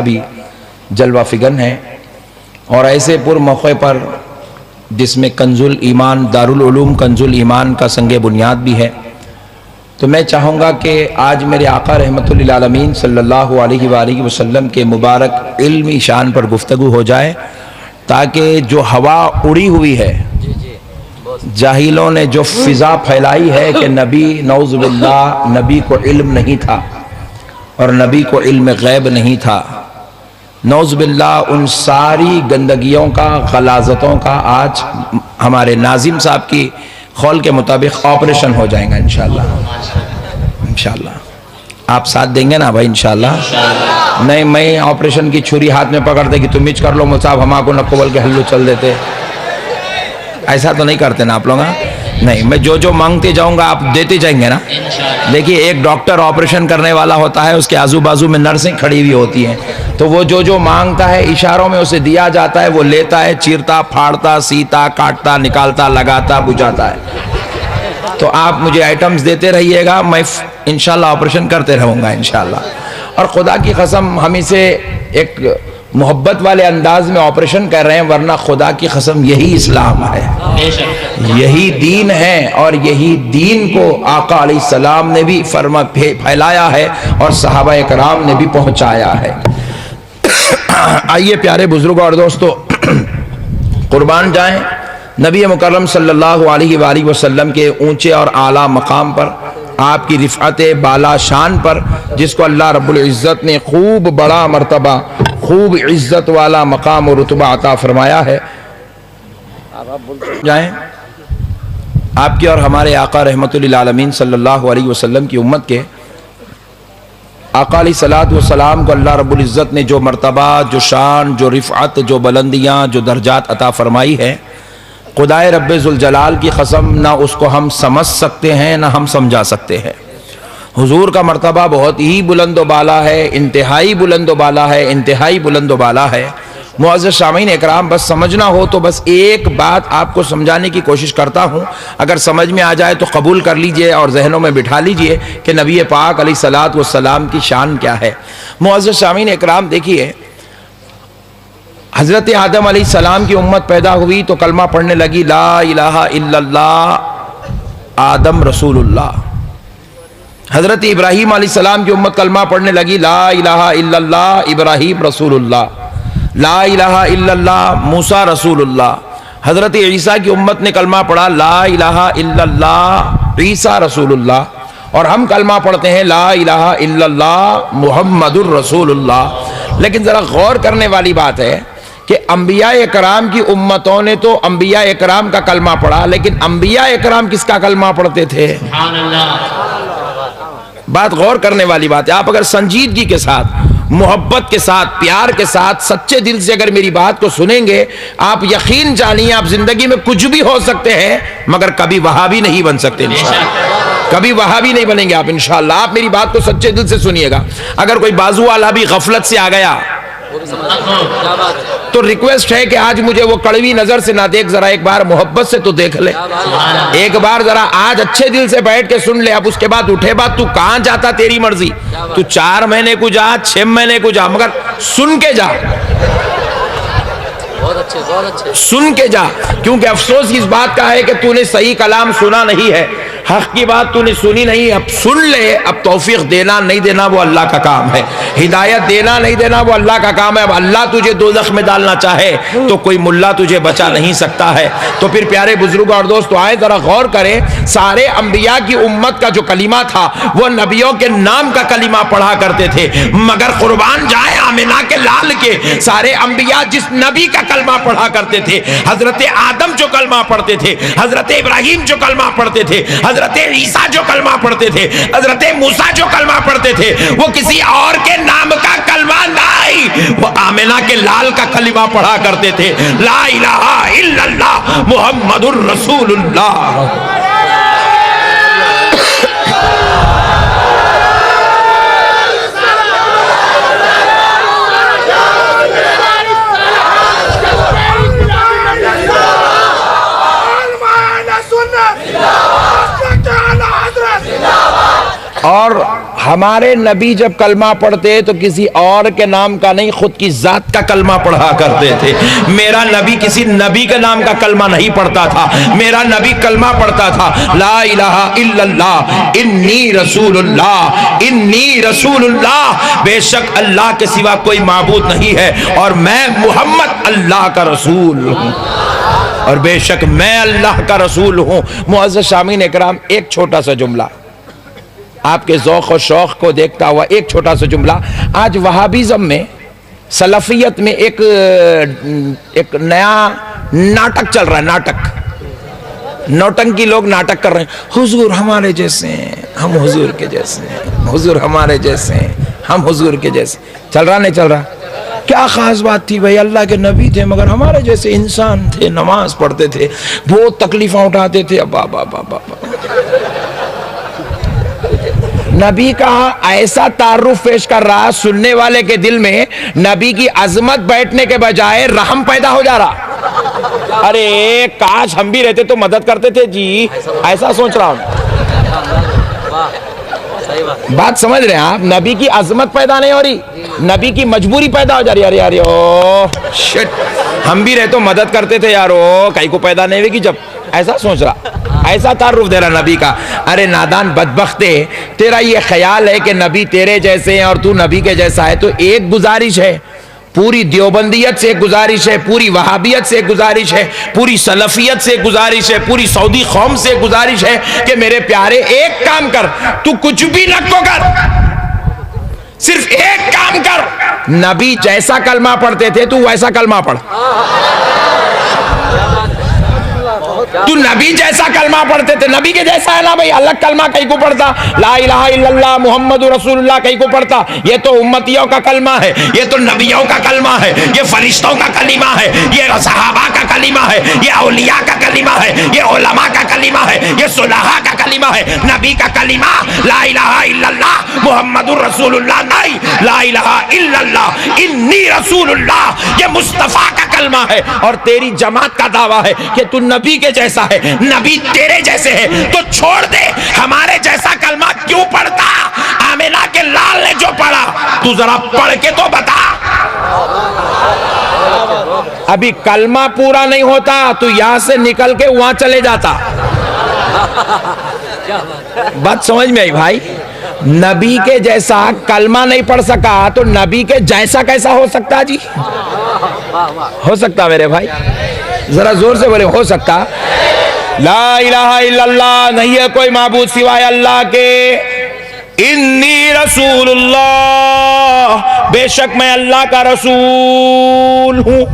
भी जलवा फिगन है। और ऐसे पूर्व मौके पर जिसमें कंजुल ईमान दारुल उलूम कंजुल ईमान का संगे बुनियाद भी है, तो मैं चाहूँगा कि आज मेरे आका रहमतुल्लिल आलमीन सल्लल्लाहु अलैहि वसल्लम के मुबारक इल्मी शान पर गुफ्तगू हो जाए, ताकि जो हवा उड़ी हुई है, जाहिलों ने जो फिजा फैलाई है कि नबी नौज़ुबिल्लाह नबी को इल्म नहीं था और नबी को इल्म गैब नहीं था, नौज़ुबिल्लाह उन सारी गंदगियों का गलाजतों का आज हमारे नाजिम साहब की खौल के मुताबिक ऑपरेशन हो जाएगा इंशाअल्लाह। इंशाअल्लाह आप साथ देंगे ना भाई? इंशाअल्लाह। नहीं मैं ऑपरेशन की छुरी हाथ में पकड़ दे कि तुम मिच कर लो मुसाहब हमारे नको बोल के हल्लू चल देते, ऐसा तो नहीं करते ना आप लोग? नहीं, मैं जो जो मांगते जाऊंगा आप देते जाएंगे ना। देखिए, एक डॉक्टर ऑपरेशन करने वाला होता है, उसके आजू बाजू में नर्सें खड़ी हुई होती हैं, तो वो जो जो मांगता है इशारों में उसे दिया जाता है, वो लेता है, चीरता फाड़ता सीता काटता निकालता लगाता बुझाता है। तो आप मुझे आइटम्स देते रहिएगा, मैं इंशाल्लाह ऑपरेशन करते रहूँगा इंशाल्लाह। और खुदा की कसम हम इसे एक मोहब्बत वाले अंदाज में ऑपरेशन कर रहे हैं, वरना खुदा की कसम यही इस्लाम है, यही दीन है, और यही दीन को आका अलैहिस्सलाम ने भी फैलाया है और सहाबा इकराम ने भी पहुंचाया है। आइए प्यारे बुजुर्गों और दोस्तों, कुर्बान जाएं नबी मुकर्रम सल्लल्लाहु अलैहि वसल्लम के ऊंचे और आला मकाम पर, आपकी रिफ़अत बाला शान पर, जिसको अल्लाह रब्बुल इज़्ज़त ने खूब बड़ा मर्तबा खूब इज़्ज़त वाला मकाम और रुतबा अता फरमाया है। जाएं आपके और हमारे आका रहमतुल्लिल आलमीन सल्लल्लाहु अलैहि वसल्लम की उम्मत के आका अलैहिस्सलातु वस्सलाम को अल्लाह रब्बुल इज़्ज़त ने जो मर्तबा, जो शान, जो रिफ़अत, जो बुलंदियाँ, जो दर्जात अता फरमाई है, खुदाए रब्बे ज़ुल जलाल की कसम ना उसको हम समझ सकते हैं ना हम समझा सकते हैं। हुजूर का मर्तबा बहुत ही बुलंद बाला है, इंतहाई बुलंद बाला है, इंतहाई बुलंद बाला है। मुअज़्ज़ज़ शामीन इकराम, बस समझना हो तो बस एक बात आपको समझाने की कोशिश करता हूँ, अगर समझ में आ जाए तो कबूल कर लीजिए और जहनों में बिठा लीजिए कि नबी पाक अलैहिस्सलातु वस्सलाम की शान क्या है। मुअज़्ज़ज़ शामीन इकराम, देखिए हज़रत आदम अलैहिस्सलाम की उम्मत पैदा हुई तो कलमा पढ़ने लगी, ला इलाहा इल्लल्लाह आदम रसूलुल्लाह। हज़रत इब्राहीम अलैहिस्सलाम की उम्मत कलमा पढ़ने लगी, ला इलाहा इल्लल्लाह इब्राहीम रसूलुल्लाह, ला इलाहा इल्लल्लाह मूसा रसूलुल्लाह। हज़रत ईसा की उम्मत ने कलमा पढ़ा, ला इलाहा इल्लल्लाह ईसा रसूलुल्लाह। और हम कलमा पढ़ते हैं, ला इलाहा इल्लल्लाह मुहम्मदुर रसूलुल्लाह। लेकिन ज़रा गौर करने वाली बात है कि अंबिया इकराम की उम्मतों ने तो अंबिया इकराम का कलमा पढ़ा, लेकिन अंबिया इकराम किसका कलमा पढ़ते थे? बात गौर करने वाली बात है। आप अगर संजीदगी के साथ, मोहब्बत के साथ, प्यार के साथ, सच्चे दिल से अगर मेरी बात को सुनेंगे, आप यकीन जानिए आप जिंदगी में कुछ भी हो सकते हैं, मगर कभी वहाबी नहीं बन सकते इंशाअल्लाह। कभी वहाबी नहीं बनेंगे आप इंशाअल्लाह। आप मेरी बात को सच्चे दिल से सुनिएगा। अगर कोई बाजू वाला भी गफलत से आ गया तो रिक्वेस्ट है कि आज मुझे वो कड़वी नजर से ना देख, जरा एक बार मोहब्बत से तो देख ले, एक बार जरा आज अच्छे दिल से बैठ के सुन ले। अब उसके बाद उठे बात, तू कहां जाता तेरी मर्जी, तू 4 महीने को जा, 6 महीने को जा, मगर सुन के जा, बहुत अच्छे सुन के जा। क्योंकि अफसोस इस बात का है कि तूने सही कलाम सुना नहीं है, हक की बात तूने सुनी नहीं। अब सुन ले, अब तौफीक देना नहीं देना वो अल्लाह का काम है, हिदायत देना नहीं देना वो अल्लाह का काम है। अब अल्लाह तुझे दोज़ख में डालना चाहे तो कोई मुल्ला तुझे बचा नहीं सकता है। तो फिर प्यारे बुजुर्ग और दोस्तों, आए जरा गौर करें, सारे अंबिया की उम्मत का जो कलीमा था वो नबियों के नाम का कलीमा पढ़ा करते थे, मगर कुर्बान जाए आमिना के लाल के सारे अंबिया जिस नबी का कलमा पढ़ा करते थे, हजरत आदम जो कलमा पढ़ते थे, हजरत इब्राहीम जो कलमा पढ़ते थे, हजरत ईसा जो कलमा पढ़ते थे, हजरत मूसा जो कलमा पढ़ते थे, वो किसी और के नाम का कलमा नहीं, वो आमिना के लाल का कलमा पढ़ा करते थे, ला इलाहा इल्लल्लाह मुहम्मदुर रसूलुल्लाह। और हमारे नबी जब कलमा पढ़ते तो किसी और के नाम का नहीं, खुद की जात का कलमा पढ़ा करते थे। मेरा नबी किसी नबी के नाम का कलमा नहीं पढ़ता था, मेरा नबी कलमा पढ़ता था, ला इलाहा इल्लल्लाह इन्नी रसूलुल्लाह, इन्नी रसूलुल्लाह, बेशक अल्लाह के सिवा कोई माबूद नहीं है और मैं मुहम्मद अल्लाह का रसूल हूं, और बेशक मैं अल्लाह का रसूल हूं। मुअज़्ज़ज़ शामीन इकराम, एक छोटा सा जुमला आपके ज़ौक़ और शौक़ को देखता हुआ, एक छोटा सा जुमला। आज वहाबिज़म में, सलफियत में एक नया नाटक चल रहा है, नाटक, नौटंकी लोग नाटक कर रहे हैं। हुजूर हमारे जैसे हैं, हम हुजूर के जैसे हैं, हुजूर हमारे जैसे हैं, हम हुजूर के जैसे। चल रहा नहीं चल रहा? क्या खास बात थी भाई, अल्लाह के नबी थे मगर हमारे जैसे इंसान थे, नमाज पढ़ते थे, बहुत तकलीफें उठाते थे। अब्बा बाबा, नबी का ऐसा तारुफ पेश कर रहा, सुनने वाले के दिल में नबी की अजमत बैठने के बजाय रहम पैदा हो जा रहा। अरे काश हम भी रहते तो मदद करते थे जी, ऐसा सोच रहा हूं। बात समझ रहे हैं आप? नबी की अजमत पैदा नहीं हो रही, नबी की मजबूरी पैदा हो जा रही। अरे यार ओ शिट, हम भी रहे तो मदद करते थे यारो, कहीं को पैदा नहीं होगी जब, ऐसा सोच रहा, ऐसा तारुफ दे रहा नबी का। अरे नादान बदबख्ते, तेरा ये ख्याल है कि नबी तेरे जैसे हैं और तू नबी के जैसा है, तो एक गुजारिश है, पूरी देवबंदियत से गुजारिश है, पूरी वहाबियत से गुजारिश है, पूरी सलफियत से गुजारिश है, पूरी सऊदी कौम से गुजारिश है कि मेरे प्यारे एक काम कर, तू कुछ भी न को कर, सिर्फ एक काम कर, नबी जैसा कलमा पढ़ते थे तू वैसा कलमा पढ़। तू नबी जैसा कलमा पढ़ते थे, नबी के जैसा है ना भाई, अलग कलमा कहीं को पढ़ता, ला इलाहा इल्लल्लाह मुहम्मद रसूलुल्लाह कहीं को पढ़ता, ये तो उम्मतियों का कलमा है, ये तो नबियों का कलमा है, ये फरिश्तों का कलीमा है, ये सहाबा का कलीमा है, ये औलिया का कलीमा है, ये उलमा का कलीमा है, ये सुलहा का कलीमा है। नबी का कलीमा ला इलाहा इल्लल्लाह मुहम्मदुर रसूलुल्लाह नहीं, ला इलाहा इल्लल्लाह इन्नी रसूलुल्लाह, ये मुस्तफा का कलमा है। और तेरी जमात का दावा है कि तू नबी के जैसा है, नबी तेरे जैसे है, तो छोड़ दे, हमारे जैसा कलमा क्यों पढ़ता? आमिना के लाल ने जो पढ़ा, तू जरा पढ़ के तो बता। अभी कलमा पूरा नहीं होता तो यहां से निकल के वहां चले जाता। बात समझ में आई भाई? नबी के जैसा कलमा नहीं पढ़ सका तो नबी के जैसा कैसा हो सकता जी? हो सकता मेरे भाई, जरा जोर से बोले, हो सकता? ला इलाहा इल्लल्लाह, नहीं है कोई माबूद सिवाय अल्लाह के, इन्नी रसूलुल्लाह, बेशक मैं अल्लाह का रसूल हूं,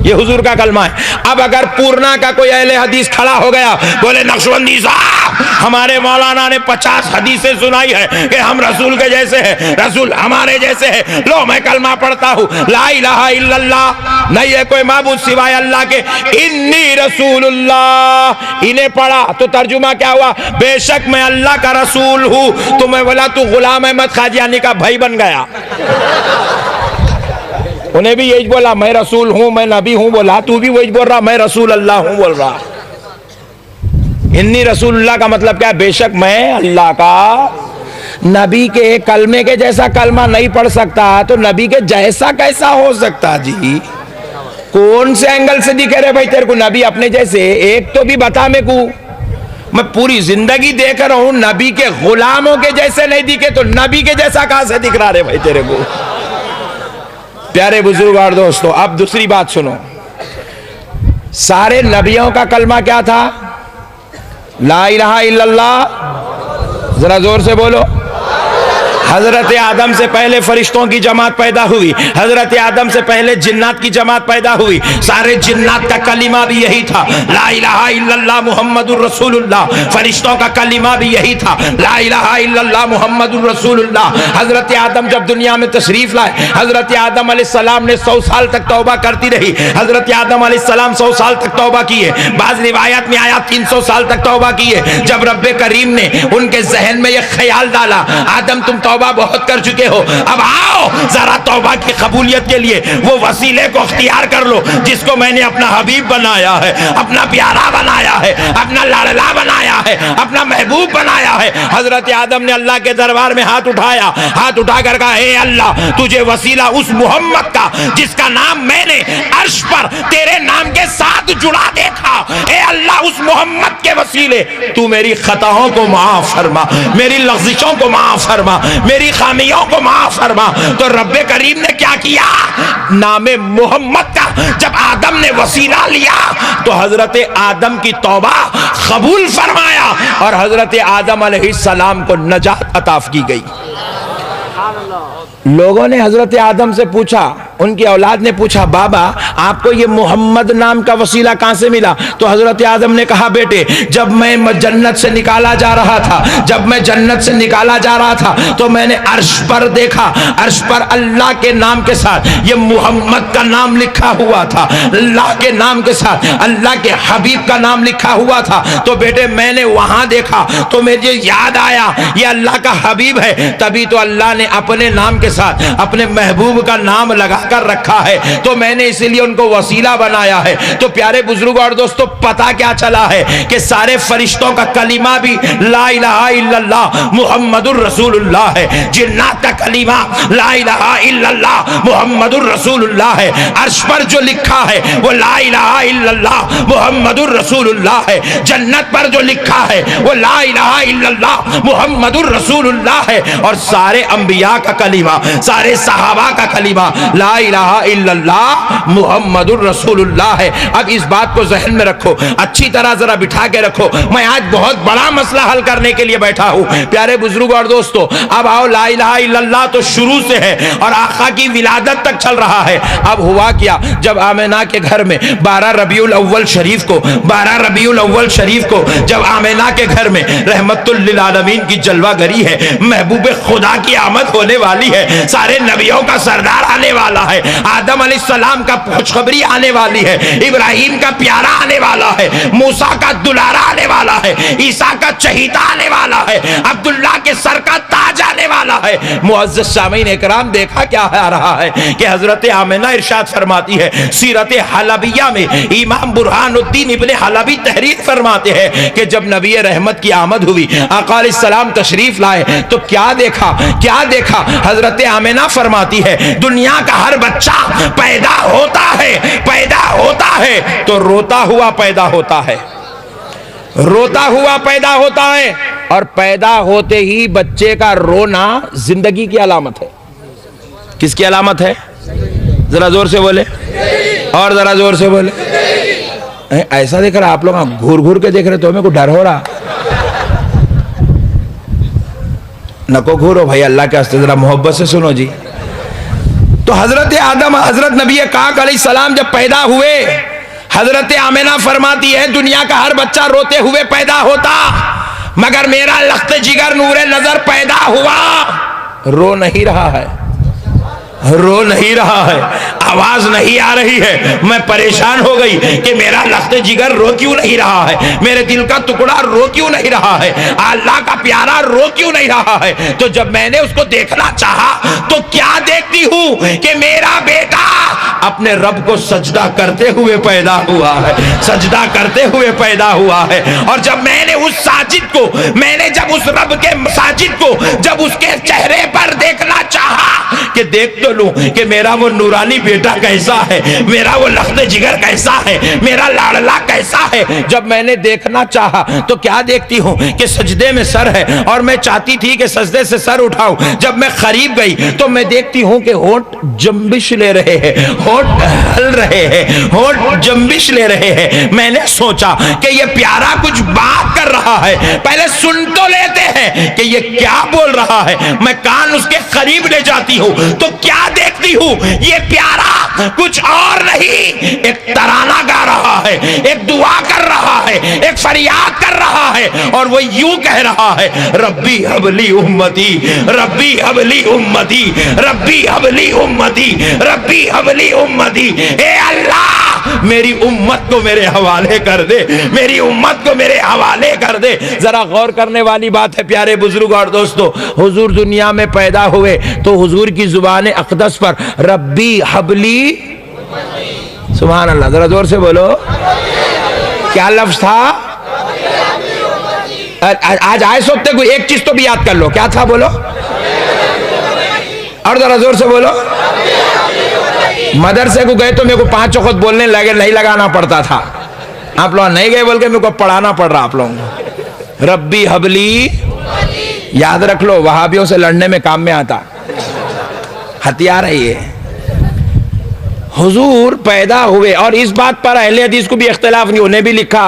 ये हुजूर का कलमा है। अब अगर पूर्णा का कोई अहले हदीस खड़ा हो गया, बोले नक्शबंदी साहब हमारे मौलाना ने 50 हदीसें सुनाई है कि हम रसूल के जैसे हैं, रसूल हमारे जैसे हैं, लो मैं कलमा पढ़ता हूं, ला इलाहा इल्लल्लाह, नहीं है कोई माबूद सिवाय अल्लाह के, इन्नी रसूलुल्लाह, इन्हें पढ़ा तो तर्जुमा क्या हुआ? बेशक मैं अल्लाह का रसूल हूं। तो मैं बोला तू गुलाम अहमद कादियानी का भाई बन गया, उन्हें भी यही बोला मैं रसूल हूं, मैं नबी हूं बोला, तू भी वही बोल रहा मैं रसूल अल्लाह हूं बोल रहा। इन्नी रसूलुल्लाह का मतलब क्या? बेशक मैं अल्लाह का। नबी के कलमे के जैसा कलमा नहीं पढ़ सकता तो नबी के जैसा कैसा हो सकता जी? कौन से एंगल से दिखे रे भाई तेरे को नबी अपने जैसे? एक तो भी बता मेरे को, मैं पूरी जिंदगी देख रहा हूं नबी के गुलामों के जैसे नहीं दिखे तो नबी के जैसा कहां से दिख रहा रे भाई तेरे को? प्यारे बुजुर्ग और दोस्तों, अब दूसरी बात सुनो, सारे नबियों का कलमा क्या था? ला इलाहा इल्लल्लाह, जरा जोर से बोलो। हजरत आदम से पहले फरिश्तों की जमात पैदा हुई, हजरत आदम से पहले जिन्नात की जमात पैदा हुई, सारे जिन्नात का कलिमा भी यही था, ला इलाहा इल्लल्लाह मुहम्मदुर रसूलुल्लाह। फरिश्तों का कलिमा भी यही था, ला इलाहा इल्लल्लाह मुहम्मदुर रसूलुल्लाह। हजरत आदम जब दुनिया में तशरीफ लाए, हजरत आदम अलैहिस्सलाम ने 100 साल तक तौबा करती रही, हजरत आदम अलैहिस्सलाम 100 साल तक तौबा किए, बाज रिवायत में आया 300 साल तक तौबा किए। जब रब्बे करीम ने उनके जहन में यह ख्याल डाला, आदम तुम तौबा तौबा बहुत कर चुके हो, अब आओ जरा तौबा की कबूलियत के लिए वो वसीले को अख्तियार कर लो जिसको मैंने अपना हबीब बनाया है, अपना प्यारा बनाया है, अपना लाडला बनाया है, अपना महबूब बनाया है। हजरत आदम ने अल्लाह के दरबार में हाथ उठाया, हाथ उठाकर कहा, हे अल्लाह, तुझे वसीला उस मोहम्मद का जिसका नाम मैंने अर्श पर तेरे नाम के साथ जुड़ा देखा, हे अल्लाह, उस मोहम्मद के वसीले तू मेरी खताओं को माफ फरमा, मेरी लग़्ज़िशों को माफ फरमा, मेरी खामियों को माफ फरमा। तो रब्बे करीम ने क्या किया, नामे मोहम्मद का जब आदम ने वसीला लिया तो हजरत आदम की तौबा कबूल फरमाया और हजरत आदम अलैहिस्सलाम को नजात अता की गई। लोगों ने हजरत आदम से पूछा, उनकी औलाद ने पूछा, बाबा आपको ये मोहम्मद नाम का वसीला कहां से मिला? तो हजरत आदम ने कहा, बेटे जब मैं जन्नत से निकाला जा रहा था, जब मैं जन्नत से निकाला जा रहा था तो मैंने अर्श पर देखा, अर्श पर अल्लाह के नाम के साथ ये मोहम्मद का नाम लिखा हुआ था, अल्लाह के नाम के साथ अल्लाह के हबीब का नाम लिखा हुआ था। तो बेटे मैंने वहां देखा तो मुझे याद आया ये अल्लाह का हबीब है, तभी तो अल्लाह ने अपने नाम के साथ अपने महबूब का नाम लगाकर रखा है, तो मैंने इसलिए उनको वसीला बनाया है। तो प्यारे बुजुर्गों और दोस्तों, पता क्या चला है कि सारे फरिश्तों का कलीमा भी ला इलाहा इल्लल्लाह मुहम्मदुर रसूलुल्लाह है, जिन्नात का कलीमा ला इलाहा इल्लल्लाह मुहम्मदुर रसूलुल्लाह है, अर्श पर जो लिखा है वो ला इलाहा इल्लल्लाह मुहम्मदुर रसूलुल्लाह है, जन्नत पर जो लिखा है वो ला इलाहा इल्लल्लाह मुहम्मदुर रसूलुल्लाह है, और सारे अंबिया का कलीमा, सारे सहाबा का कलीमा ला इलाहा इल्लल्लाह मुहम्मदुर रसूलुल्लाह है। अब इस बात को ज़हन में रखो, अच्छी तरह जरा बिठा के रखो। मैं आज बहुत बड़ा मसला हल करने के लिए बैठा हूँ प्यारे बुजुर्गों और दोस्तों। अब आओ, ला इलाहा इल्लल्लाह तो शुरू से है और आका की विलादत तक चल रहा है। अब हुआ क्या, जब आमिना के घर में 12 रबीउल अव्वल शरीफ को, 12 रबीउल अव्वल शरीफ को जब आमिना के घर में रहमतुल लिल आलमीन की जलवागरी है, महबूब खुदा की आमद होने वाली है, सारे नबियों का सरदार आने वाला है, आदम अलैहिस्सलाम का खुशखबरी आने वाली है, इब्राहिम का प्यारा आने वाला है, मूसा का दुलारा आने वाला है, ईसा का चहीता आने वाला है, अब्दुल्ला के सर का ताज आने वाला है। मुअज़्ज़ज़ सामीन इकराम, देखा क्या आ रहा है कि हजरत आमिना इरशाद फरमाती है, सीरत हलबिया में इमाम बुरहानुद्दीन इब्ने हलबी तहरीर फरमाते हैं कि जब नबी रहमत की आमद हुई, आका अलैहिस्सलाम तशरीफ लाए तो क्या देखा, क्या देखा? हजरत आमिना फरमाती है, दुनिया का हर बच्चा पैदा होता है, पैदा होता है तो रोता हुआ पैदा होता है, रोता हुआ पैदा होता है, और पैदा होते ही बच्चे का रोना जिंदगी की अलामत है। किसकी अलामत है? जरा जोर से बोले, और जरा जोर से बोले। ऐसा देख रहा, आप लोग घूर घूर के देख रहे तो हमें को डर हो रहा। नको घूरो भाई, अल्लाह के हस्ते जरा मोहब्बत से सुनो जी। तो हजरत आदम, हजरत नबी पाक अलैहिस्सलाम जब पैदा हुए, हजरत आमिना फरमाती है, दुनिया का हर बच्चा रोते हुए पैदा होता, मगर मेरा लख्त जिगर नूरे नजर पैदा हुआ, रो नहीं रहा है, रो नहीं रहा है, आवाज नहीं आ रही है। मैं परेशान हो गई कि मेरा लख्त जिगर रो क्यों नहीं रहा है, मेरे दिल का टुकड़ा रो क्यों नहीं रहा है, अल्लाह का प्यारा रो क्यों नहीं रहा है। तो जब मैंने उसको देखना चाहा तो क्या देखती हूं कि मेरा बेटा अपने रब को सजदा करते हुए पैदा हुआ है, सजदा करते हुए पैदा हुआ है। और जब मैंने उस साजिद को, मैंने जब उस रब के साजिद को जब उसके चेहरे पर देखना चाहा कि देख तो लूं कि मेरा वो नूरानी बेटा कैसा है, मेरा वो लख्त जिगर कैसा है, मेरा लाडला कैसा है। जब मैंने देखना चाहा तो क्या देखती हूँ कि सजदे में सर है, और मैं चाहती थी कि सजदे से सर उठाऊं। जब मैं करीब गई तो मैं देखती हूँ कि होंठ जंबिश ले रहे हैं, होंठ हल रहे हैं, होंठ जंबिश ले रहे हैं। मैंने सोचा कि ये प्यारा कुछ बात कर रहा है, पहले सुन तो लेते हैं कि ये क्या बोल रहा है। मैं कान उसके करीब ले जाती हूँ तो क्या देखती हूँ, ये प्यारा कुछ और नहीं, एक तराना गा रहा है, एक दुआ कर रहा है, एक फरियाद कर रहा है, और वो यूं कह रहा है, रब्बी हबली उम्मती, रब्बी हबली उम्मती, रब्बी हबली उम्मती, रब्बी हबली उम्मती। ए अल्लाह मेरी उम्मत को मेरे हवाले कर दे, मेरी उम्मत को मेरे हवाले कर दे। जरा गौर करने वाली बात है प्यारे बुजुर्ग और दोस्तों, हुजूर दुनिया में पैदा हुए तो हुजूर की जुबान अक़दस पर रब्बी हबली, सुभान अल्लाह, जरा जोर से बोलो, क्या लफ्ज था? आज आए सोते कोई एक चीज तो भी याद कर लो, क्या था बोलो, और जरा जोर से बोलो। मदरसे को गए तो मेरे को 5 वक्त बोलने लगे, नहीं लगाना पड़ता था। आप लोग नहीं गए बोल के मेरे को पढ़ाना पड़ रहा आप लोगों को। रब्बी हबली याद रख लो, वहाबियों से लड़ने में काम में आता, हथियार है ये। हुजूर पैदा हुए और इस बात पर अहले हदीस को भी इख्तिलाफ नहीं, उन्हें भी लिखा